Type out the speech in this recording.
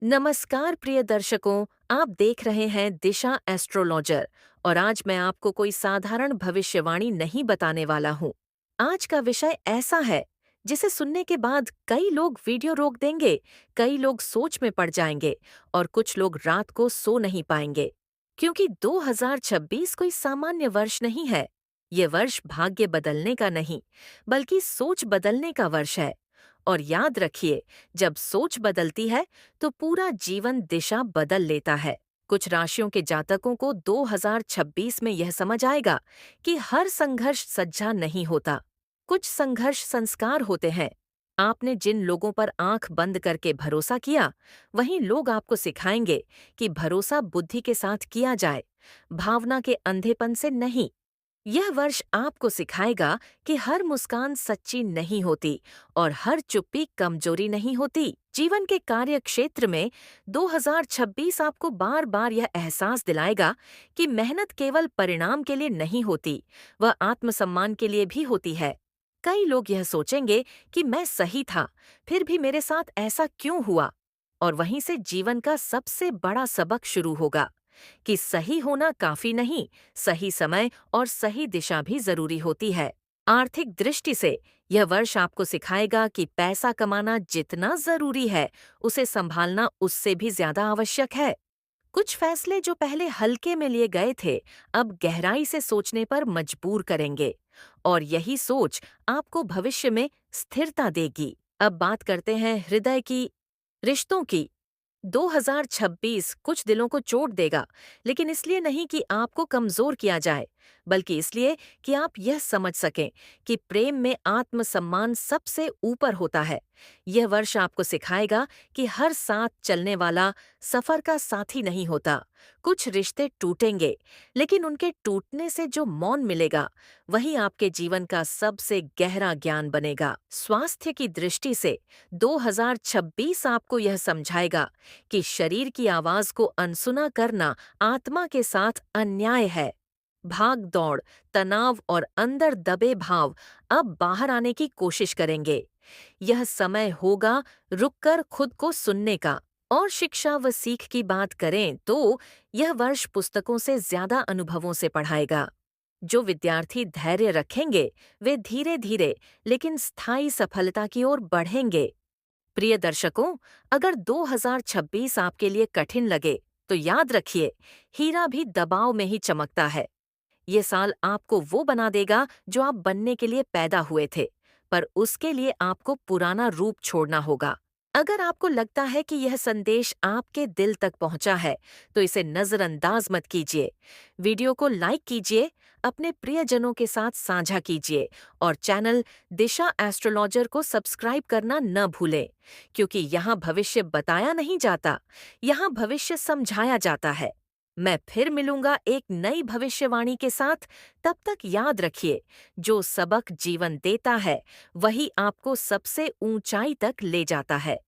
नमस्कार प्रिय दर्शकों, आप देख रहे हैं दिशा एस्ट्रोलॉजर और आज मैं आपको कोई साधारण भविष्यवाणी नहीं बताने वाला हूँ। आज का विषय ऐसा है जिसे सुनने के बाद कई लोग वीडियो रोक देंगे, कई लोग सोच में पड़ जाएंगे और कुछ लोग रात को सो नहीं पाएंगे। क्योंकि 2026 कोई सामान्य वर्ष नहीं है। ये वर्ष भाग्य बदलने का नहीं, बल्कि सोच बदलने का वर्ष है। और याद रखिए, जब सोच बदलती है तो पूरा जीवन दिशा बदल लेता है। कुछ राशियों के जातकों को 2026 में यह समझ आएगा कि हर संघर्ष सच्चा नहीं होता। कुछ संघर्ष संस्कार होते हैं। आपने जिन लोगों पर आंख बंद करके भरोसा किया, वहीं लोग आपको सिखाएंगे कि भरोसा बुद्धि के साथ किया जाए, भावना के अंधेपन से नहीं। यह वर्ष आपको सिखाएगा कि हर मुस्कान सच्ची नहीं होती और हर चुप्पी कमजोरी नहीं होती। जीवन के कार्य क्षेत्र में 2026 आपको बार बार यह एहसास दिलाएगा कि मेहनत केवल परिणाम के लिए नहीं होती, वह आत्मसम्मान के लिए भी होती है। कई लोग यह सोचेंगे कि मैं सही था, फिर भी मेरे साथ ऐसा क्यों हुआ? और वहीं से जीवन का सबसे बड़ा सबक शुरू होगा कि सही होना काफी नहीं, सही समय और सही दिशा भी जरूरी होती है। आर्थिक दृष्टि से यह वर्ष आपको सिखाएगा कि पैसा कमाना जितना जरूरी है, उसे संभालना उससे भी ज्यादा आवश्यक है। कुछ फैसले जो पहले हल्के में लिए गए थे, अब गहराई से सोचने पर मजबूर करेंगे और यही सोच आपको भविष्य में स्थिरता देगी। अब बात करते हैं हृदय की, रिश्तों की। 2026 कुछ दिलों को चोट देगा, लेकिन इसलिए नहीं कि आपको कमजोर किया जाए, बल्कि इसलिए कि आप यह समझ सकें कि प्रेम में आत्मसम्मान सबसे ऊपर होता है। यह वर्ष आपको सिखाएगा कि हर साथ चलने वाला सफर का साथी नहीं होता। कुछ रिश्ते टूटेंगे, लेकिन उनके टूटने से जो मौन मिलेगा, वही आपके जीवन का सबसे गहरा ज्ञान बनेगा। स्वास्थ्य की दृष्टि से 2026 आपको यह समझाएगा कि शरीर की आवाज को अनसुना करना आत्मा के साथ अन्याय है। भाग दौड़, तनाव और अंदर दबे भाव अब बाहर आने की कोशिश करेंगे। यह समय होगा रुककर खुद को सुनने का। और शिक्षा व सीख की बात करें तो यह वर्ष पुस्तकों से ज्यादा अनुभवों से पढ़ाएगा। जो विद्यार्थी धैर्य रखेंगे, वे धीरे धीरे लेकिन स्थायी सफलता की ओर बढ़ेंगे। प्रिय दर्शकों, अगर 2026 आपके लिए कठिन लगे, तो याद रखिए, हीरा भी दबाव में ही चमकता है। ये साल आपको वो बना देगा जो आप बनने के लिए पैदा हुए थे, पर उसके लिए आपको पुराना रूप छोड़ना होगा। अगर आपको लगता है कि यह संदेश आपके दिल तक पहुंचा है, तो इसे नजरअंदाज मत कीजिए। वीडियो को लाइक कीजिए, अपने प्रियजनों के साथ साझा कीजिए और चैनल दिशा एस्ट्रोलॉजर को सब्सक्राइब करना न भूलें, क्योंकि यहाँ भविष्य बताया नहीं जाता, यहाँ भविष्य समझाया जाता है। मैं फिर मिलूंगा एक नई भविष्यवाणी के साथ। तब तक याद रखिए, जो सबक जीवन देता है, वही आपको सबसे ऊंचाई तक ले जाता है।